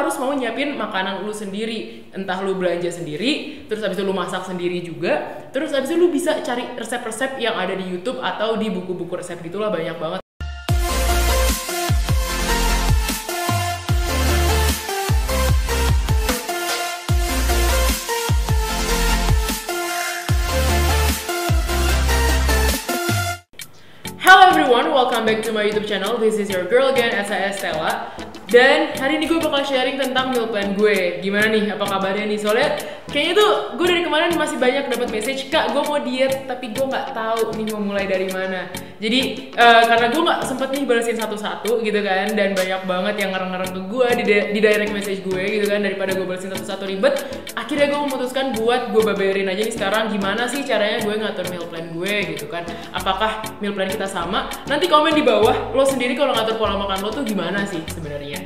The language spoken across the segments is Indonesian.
harus mau nyiapin makanan lu sendiri. Entah lu belanja sendiri, terus habis itu lu masak sendiri juga, terus habis itu lu bisa cari resep-resep yang ada di YouTube atau di buku-buku resep gitulah, banyak banget. Hello everyone, welcome back to my YouTube channel. This is your girl again, saya Stella. Dan hari ini gue bakal sharing tentang meal plan gue. Gimana nih, apa kabarnya nih? Soalnya kayaknya tuh gue dari kemarin masih banyak dapat message, Kak, gue mau diet tapi gue nggak tahu nih mau mulai dari mana. Jadi karena gue nggak sempet nih balesin satu-satu gitu kan, dan banyak banget yang ngereng-ngereng ke gue di direct message gue gitu kan, daripada gue balesin satu-satu ribet. Akhirnya gue memutuskan buat gue babarin aja nih sekarang gimana sih caranya gue ngatur meal plan gue gitu kan. Apakah meal plan kita sama? Nanti komen di bawah lo sendiri kalau ngatur pola makan lo tuh gimana sih sebenarnya.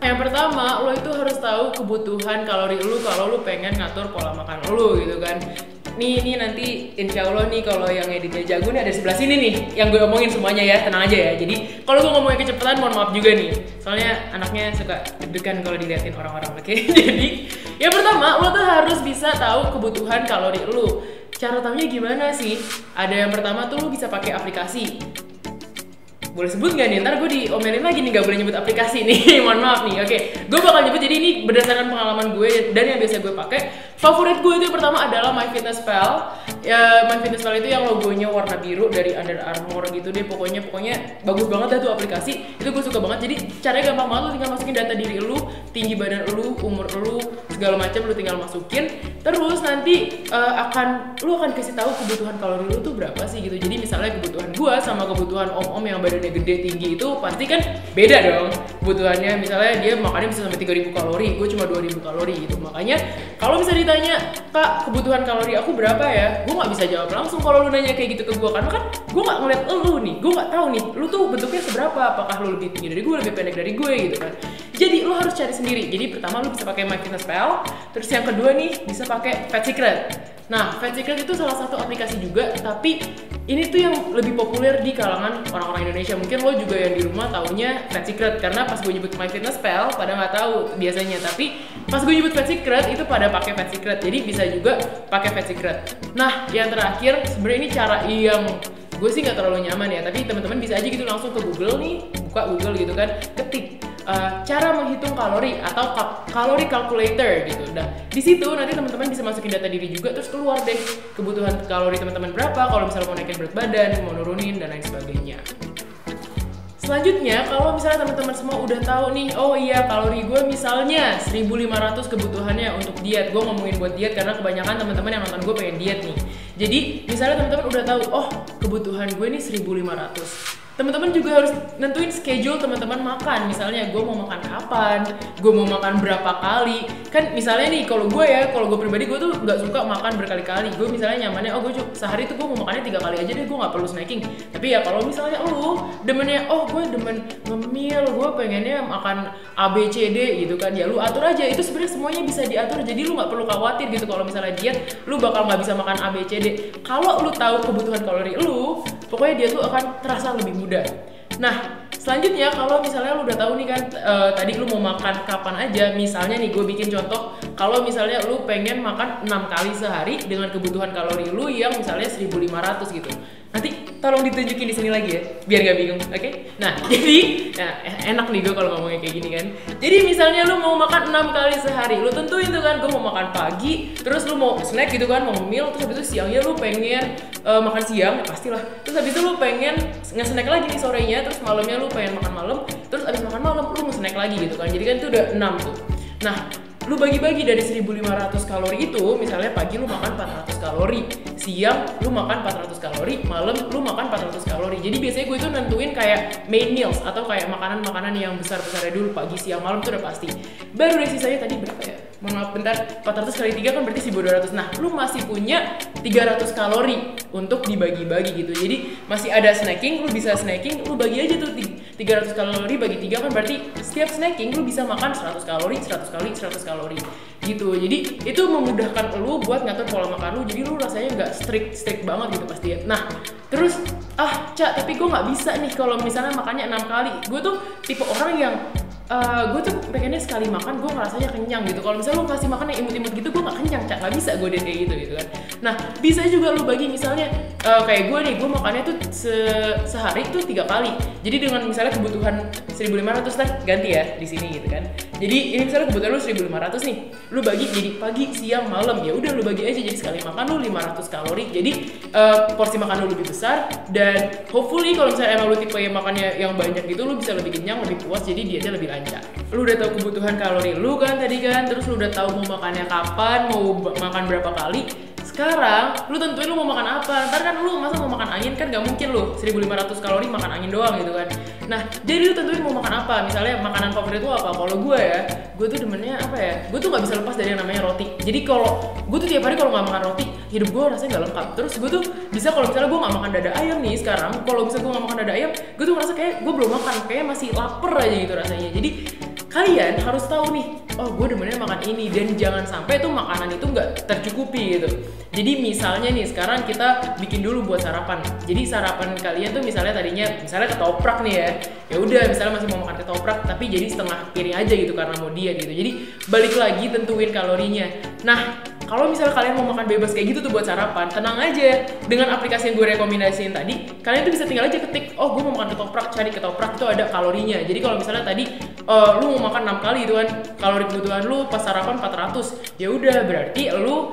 Yang pertama, lo itu harus tahu kebutuhan kalori lo kalau lo pengen ngatur pola makan lo gitu kan. Nih nanti insya Allah nih kalau yang editnya jago nih ada di sebelah sini nih yang gue omongin semuanya ya, tenang aja ya. Jadi kalau gue ngomongnya kecepatan mohon maaf juga nih, soalnya anaknya suka deg-degan kalau diliatin orang-orang, oke? Jadi yang pertama, lo tuh harus bisa tahu kebutuhan kalori lo. Cara tahunya gimana sih? Ada yang pertama tuh lo bisa pakai aplikasi. Boleh sebut nggak nih? Ntar gue diomelin lagi nih, nggak boleh nyebut aplikasi nih. Mohon maaf nih. Oke, gue bakal nyebut. Jadi ini berdasarkan pengalaman gue dan yang biasa gue pakai. Favorit gue itu yang pertama adalah MyFitnessPal. Ya, MyFitnessPal itu yang logonya warna biru dari Under Armour gitu deh. Pokoknya bagus banget dah tuh aplikasi. Itu gue suka banget. Jadi caranya gampang banget. Lu tinggal masukin data diri lu, tinggi badan lu, umur lu, segala macam lu tinggal masukin. Terus nanti lu akan kasih tahu kebutuhan kalori lu tuh berapa sih gitu. Jadi misalnya kebutuhan gue sama kebutuhan om-om yang badannya gede tinggi itu pasti kan beda dong kebutuhannya. Misalnya dia makannya bisa sampai 3000 kalori, gue cuma 2000 kalori gitu. Makanya kalau bisa ditanya, Kak, kebutuhan kalori aku berapa ya? Gue nggak bisa jawab langsung kalau lu nanya kayak gitu ke gue, karena kan gue nggak ngeliat lu nih, gue nggak tahu nih lu tuh bentuknya seberapa, apakah lu lebih tinggi dari gue, lebih pendek dari gue gitu kan. Jadi lu harus cari sendiri. Jadi pertama lu bisa pakai MyFitnessPal, terus yang kedua nih bisa pakai Fat Secret. Nah, Fat Secret itu salah satu aplikasi juga, tapi ini tuh yang lebih populer di kalangan orang-orang Indonesia. Mungkin lo juga yang di rumah taunya Fat Secret, karena pas gue nyebut MyFitnessPal pada nggak tahu biasanya, tapi pas gue nyebut Fat Secret itu pada pakai Fat Secret. Jadi bisa juga pakai Fat Secret. Nah, yang terakhir sebenarnya ini cara yang gue sih nggak terlalu nyaman ya, tapi teman-teman bisa aja gitu langsung ke Google nih, buka Google gitu kan, ketik cara menghitung kalori atau kalori calculator gitu. Nah, di situ nanti teman-teman bisa masukin data diri juga, terus keluar deh kebutuhan kalori teman-teman berapa, kalau misalnya mau naikin berat badan, mau nurunin dan lain sebagainya. Selanjutnya, kalau misalnya teman-teman semua udah tahu nih, oh iya kalori gue misalnya 1500 kebutuhannya untuk diet. Gue ngomongin buat diet karena kebanyakan teman-teman yang nonton gue pengen diet nih. Jadi, misalnya teman-teman udah tahu, oh kebutuhan gue nih 1500. Teman-teman juga harus nentuin schedule teman-teman makan. Misalnya gue mau makan kapan, gue mau makan berapa kali. Kan misalnya nih kalau gue pribadi gue tuh nggak suka makan berkali-kali. Gue misalnya nyamannya, oh gue sehari tuh gue mau makannya 3 kali aja deh, gue nggak perlu snacking. Tapi ya kalau misalnya lu demennya, oh gue demen ngemil, gue pengennya makan ABCD gitu kan, ya lu atur aja. Itu sebenarnya semuanya bisa diatur, jadi lu nggak perlu khawatir gitu kalau misalnya diet lu bakal nggak bisa makan ABCD. Kalau lu tahu kebutuhan kalori lu, pokoknya dia tuh akan terasa lebih mudah. Nah, selanjutnya kalau misalnya lu udah tahu nih kan, tadi lu mau makan kapan aja. Misalnya nih gue bikin contoh, kalau misalnya lu pengen makan 6 kali sehari dengan kebutuhan kalori lu yang misalnya 1500 gitu. Nanti tolong ditunjukin di sini lagi ya, biar gak bingung, oke? Nah, jadi enak nih gue kalau ngomongnya kayak gini kan. Jadi misalnya lu mau makan 6 kali sehari, lu tentuin tuh kan, gue mau makan pagi, terus lu mau snack gitu kan, mau meal, terus habis itu siangnya lu pengen makan siang, ya pastilah. Terus habis itu lu pengen nge-snack lagi nih sorenya, terus malamnya lu pengen makan malam, terus habis makan malam lu mau snack lagi gitu kan. Jadi kan itu udah 6 tuh. Nah, lu bagi-bagi dari 1500 kalori itu, misalnya pagi lu makan 400 kalori, siang lu makan 400 kalori, malam lu makan 400 kalori. Jadi biasanya gue itu nentuin kayak main meals atau kayak makanan-makanan yang besar-besarnya dulu, pagi, siang, malam itu udah pasti. Baru dari sisanya tadi berapa ya? Mohon maaf bentar, 400 kali 3 kan berarti 1200. Nah, lu masih punya 300 kalori untuk dibagi-bagi gitu. Jadi masih ada snacking, lu bisa snacking, lu bagi aja tuh 300 kalori bagi 3 kan berarti setiap snacking lu bisa makan 100 kalori, 100 kali, 100 kalori gitu. Jadi itu memudahkan lu buat ngatur pola makan lu, jadi lu rasanya nggak strict banget gitu pas diet. Nah, terus Cak, tapi gue nggak bisa nih kalau misalnya makannya 6 kali. Gue tuh tipe orang yang gue tuh pengennya sekali makan gue ngerasanya kenyang gitu. Kalau misalnya lu kasih makan yang imut-imut gitu, gue gak kenyang, Cak. Gak bisa gue deh kayak gitu kan. Nah, bisa juga lu bagi misalnya kayak gue nih, gue makannya tuh sehari tuh 3 kali. Jadi dengan misalnya kebutuhan 1.500 lah, ganti ya di sini gitu kan. Jadi ini misalnya kebutuhan lu 1.500 nih, lu bagi jadi pagi, siang, malam. Ya udah lu bagi aja, jadi sekali makan lu 500 kalori. Jadi porsi makan lu lebih besar, dan hopefully kalau misalnya emang lu tipe yang makannya yang banyak gitu, lu bisa lebih kenyang, lebih puas, jadi dietnya lebih lancar. Lu udah tahu kebutuhan kalori lu kan tadi kan, terus lu udah tahu mau makannya kapan, mau makan berapa kali. Sekarang lu tentuin lu mau makan apa. Ntar kan lu masa mau makan angin, kan gak mungkin lu 1.500 kalori makan angin doang gitu kan. Nah, jadi lu tentuin mau makan apa. Misalnya makanan favorit lu apa. Kalau gue ya, gue tuh demennya apa ya, gue tuh gak bisa lepas dari yang namanya roti. Jadi kalau gue tuh tiap hari kalau gak makan roti, hidup gue rasanya gak lengkap. Terus gue tuh bisa kalau misalnya gue gak makan dada ayam nih sekarang, kalau misalnya gue gak makan dada ayam, gue tuh ngerasa kayak gue belum makan, kayak masih lapar aja gitu rasanya. Jadi kalian harus tahu nih, oh gue demennya makan ini, dan jangan sampai tuh makanan itu nggak tercukupi gitu. Jadi misalnya nih sekarang kita bikin dulu buat sarapan. Jadi sarapan kalian tuh misalnya tadinya misalnya ketoprak nih ya udah misalnya masih mau makan ketoprak tapi jadi setengah piring aja gitu karena mau diet gitu. Jadi balik lagi tentuin kalorinya. Nah, kalau misalnya kalian mau makan bebas kayak gitu tuh buat sarapan, tenang aja. Dengan aplikasi yang gue rekomendasiin tadi, kalian tuh bisa tinggal aja ketik, oh gue mau makan ketoprak, cari ketoprak itu ada kalorinya. Jadi kalau misalnya tadi lu mau makan 6 kali itu kan, kalori kebutuhan lu pas sarapan 400. Ya udah berarti lu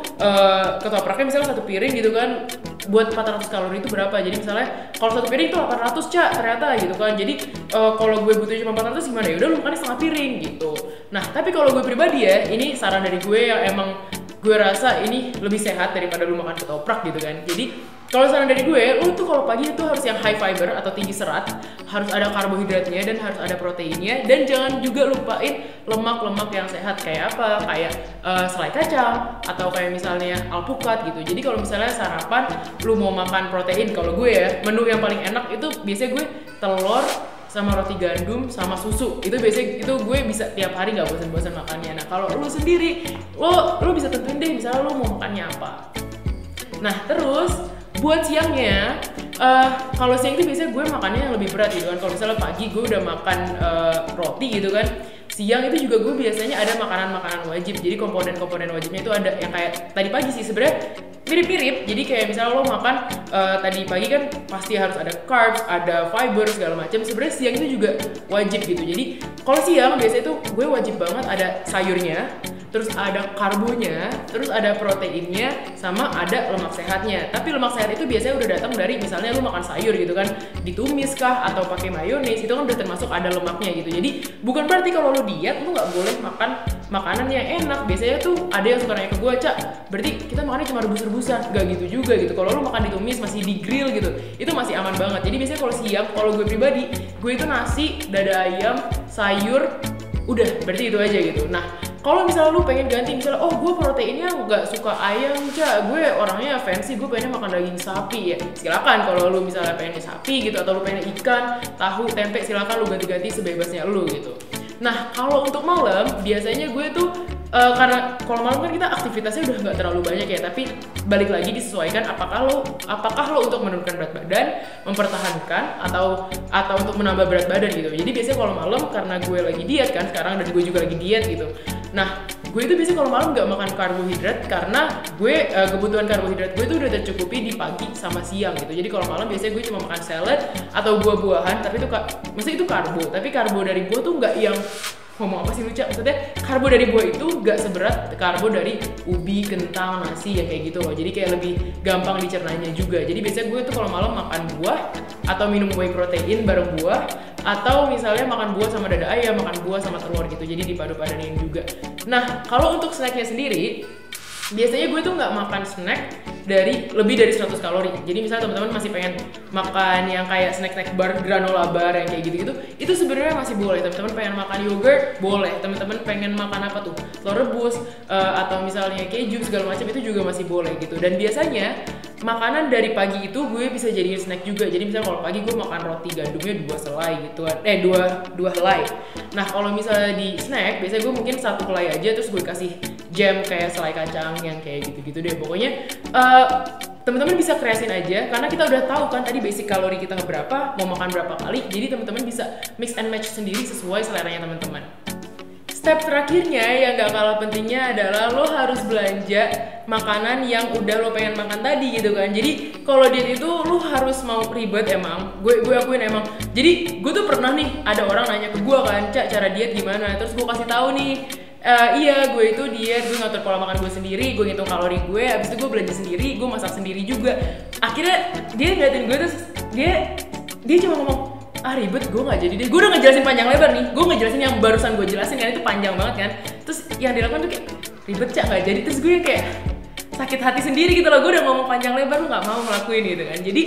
ketopraknya misalnya 1 piring gitu kan, buat 400 kalori itu berapa? Jadi misalnya kalau 1 piring itu 800, Cak, ternyata gitu kan. Jadi kalau gue butuh cuma 400 gimana? Ya udah lu makannya setengah piring gitu. Nah, tapi kalau gue pribadi ya, ini saran dari gue yang emang gue rasa ini lebih sehat daripada lu makan ketoprak gitu kan. Jadi kalau saran dari gue, lu tuh kalau pagi itu harus yang high fiber atau tinggi serat, harus ada karbohidratnya dan harus ada proteinnya, dan jangan juga lupain lemak-lemak yang sehat kayak apa? Kayak selai kacang atau kayak misalnya alpukat gitu. Jadi kalau misalnya sarapan lu mau makan protein, kalau gue ya, menu yang paling enak itu biasanya gue telur sama roti gandum sama susu. Itu biasanya itu gue bisa tiap hari nggak bosan-bosan makannya. Nah, kalau lu sendiri, lu bisa tentuin deh misalnya lu mau makannya apa. Nah, terus buat siangnya, kalau siang itu biasanya gue makannya yang lebih berat gitu kan. Kalau misalnya pagi gue udah makan roti gitu kan, siang itu juga gue biasanya ada makanan-makanan wajib. Jadi komponen-komponen wajibnya itu ada yang kayak tadi pagi sih sebenarnya mirip-mirip. Jadi kayak misalnya lo makan tadi pagi kan pasti harus ada carbs, ada fiber segala macam. Sebenarnya siang itu juga wajib gitu. Jadi kalau siang biasanya itu gue wajib banget ada sayurnya, terus ada karbonya, terus ada proteinnya, sama ada lemak sehatnya. Tapi lemak sehat itu biasanya udah datang dari misalnya lu makan sayur gitu kan, ditumis kah atau pakai mayones, itu kan udah termasuk ada lemaknya gitu. Jadi bukan berarti kalau lu diet lu nggak boleh makan makanan yang enak. Biasanya tuh ada yang suka nanya ke gue, Cak, berarti kita makannya cuma rebus-rebusan? Gak gitu juga gitu. Kalau lu makan ditumis masih di grill gitu, itu masih aman banget. Jadi biasanya kalau siang, kalau gue pribadi, gue itu nasi, dada ayam, sayur, udah berarti itu aja gitu. Nah, kalau misalnya lu pengen ganti, misalnya oh gue proteinnya nggak suka ayam, Cak, gue orangnya fancy, gue pengen makan daging sapi, ya silakan. Kalau lu misalnya pengen sapi gitu, atau lu pengen ikan, tahu, tempe, silakan lu ganti-ganti sebebasnya lu gitu. Nah, kalau untuk malam biasanya gue tuh karena kalau malam kan kita aktivitasnya udah nggak terlalu banyak ya, tapi balik lagi disesuaikan apakah lo untuk menurunkan berat badan, mempertahankan atau untuk menambah berat badan gitu. Jadi biasanya kalau malam, karena gue lagi diet kan sekarang, dan gue juga lagi diet gitu. Nah, gue itu biasanya kalau malam nggak makan karbohidrat karena gue kebutuhan karbohidrat gue itu udah tercukupi di pagi sama siang gitu. Jadi kalau malam biasanya gue cuma makan salad atau buah-buahan, tapi itu maksudnya itu karbo, tapi karbo dari buah tuh nggak yang ngomong apa sih lucu, maksudnya karbo dari buah itu gak seberat karbo dari ubi, kentang, nasi yang kayak gitu loh. Jadi kayak lebih gampang dicernanya juga. Jadi biasanya gue tuh kalau malam makan buah atau minum whey protein bareng buah, atau misalnya makan buah sama dada ayam, makan buah sama telur gitu. Jadi dipadu-padanin juga. Nah, kalau untuk snacknya sendiri, biasanya gue tuh nggak makan snack dari lebih dari 100 kalori. Jadi misalnya teman-teman masih pengen makan yang kayak snack bar, granola bar yang kayak gitu-gitu, itu sebenarnya masih boleh. Teman-teman pengen makan yogurt, boleh. Teman-teman pengen makan apa tuh? Telur rebus atau misalnya keju segala macam, itu juga masih boleh gitu. Dan biasanya makanan dari pagi itu gue bisa jadiin snack juga. Jadi misalnya kalau pagi gue makan roti gandumnya 2 selai gitu, 2 helai. Nah, kalau misalnya di snack, biasanya gue mungkin 1 helai aja, terus gue kasih jam kayak selai kacang yang kayak gitu-gitu deh. Pokoknya teman-teman bisa kreasin aja karena kita udah tahu kan tadi basic kalori kita berapa, mau makan berapa kali. Jadi teman-teman bisa mix and match sendiri sesuai seleranya teman-teman. Step terakhirnya yang gak kalah pentingnya adalah lo harus belanja makanan yang udah lo pengen makan tadi gitu kan. Jadi kalau diet itu lo harus mau ribet emang. Gue akuin emang. Jadi gue tuh pernah nih ada orang nanya ke gue kan, Cak cara diet gimana? Terus gue kasih tahu nih. Iya, gue itu diet, gue ngatur pola makan gue sendiri, gue ngitung kalori gue, abis itu gue belanja sendiri, gue masak sendiri juga. Akhirnya dia ngeliatin gue terus dia cuma ngomong, ribet, gue gak jadi deh. Gue udah ngejelasin panjang lebar nih, gue ngejelasin yang barusan gue jelasin kan, itu panjang banget kan. Terus yang dilakukan tuh kayak, ribet Cak gak jadi. Terus gue kayak sakit hati sendiri gitu loh, gue udah ngomong panjang lebar, lu gak mau ngelakuin gitu kan. Jadi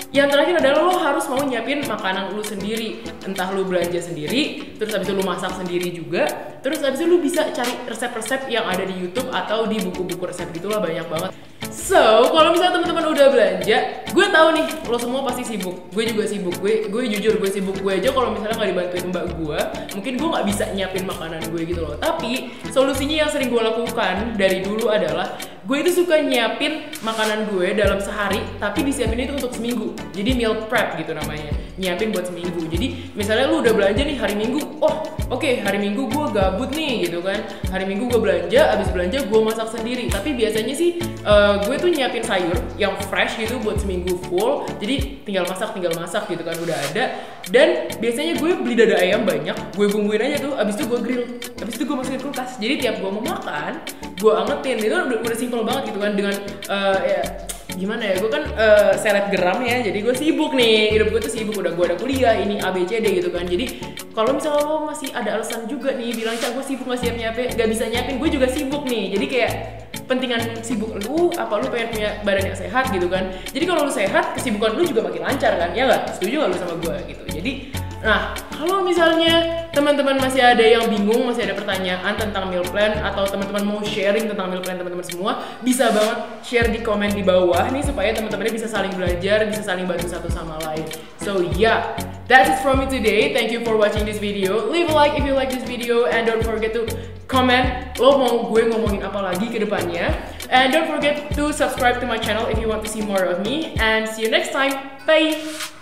yang terakhir adalah lo harus mau nyiapin makanan lu sendiri. Entah lu belanja sendiri, terus habis itu lu masak sendiri juga. Terus habis itu lu bisa cari resep-resep yang ada di YouTube atau di buku-buku resep gitulah, banyak banget. So, kalau misalnya teman-teman udah belanja, gue tahu nih lo semua pasti sibuk. Gue juga sibuk. Gue jujur gue sibuk. Gue aja kalau misalnya nggak dibantuin mbak gue, mungkin gue nggak bisa nyiapin makanan gue gitu loh. Tapi solusinya yang sering gue lakukan dari dulu adalah gue itu suka nyiapin makanan gue dalam sehari, tapi disiapin itu untuk seminggu. Jadi meal prep gitu namanya, nyiapin buat seminggu. Jadi misalnya lu udah belanja nih hari Minggu, oke, hari Minggu gue gabut nih gitu kan. Hari Minggu gue belanja, abis belanja gue masak sendiri. Tapi biasanya sih gue tuh nyiapin sayur yang fresh gitu buat seminggu full. Jadi tinggal masak gitu kan, udah ada. Dan biasanya gue beli dada ayam banyak, gue bumbuin aja tuh, abis itu gue grill, abis itu gue masukin kulkas. Jadi tiap gue mau makan, gue angetin. Itu udah simple banget gitu kan, dengan ya gimana ya, gue kan selebgram ya, jadi gue sibuk nih, hidup gue tuh sibuk, udah gue ada kuliah, ini ABCD gitu kan. Jadi kalau misalnya lo masih ada alasan juga nih bilang, Cak gue sibuk gak gak bisa nyiapin, gue juga sibuk nih. Jadi kayak pentingan sibuk lu, apa lu pengen punya badan yang sehat gitu kan. Jadi kalau lu sehat, kesibukan lu juga makin lancar kan, ya gak? Setuju gak lu sama gue gitu? Jadi nah, kalau misalnya teman-teman masih ada yang bingung, masih ada pertanyaan tentang meal plan, atau teman-teman mau sharing tentang meal plan teman-teman semua, bisa banget share di komen di bawah nih, supaya teman-temannya bisa saling belajar, bisa saling bantu satu sama lain. So yeah, that's it from me today. Thank you for watching this video. Leave a like if you like this video, and don't forget to comment lo mau gue ngomongin apa lagi ke depannya. And don't forget to subscribe to my channel if you want to see more of me. And see you next time. Bye!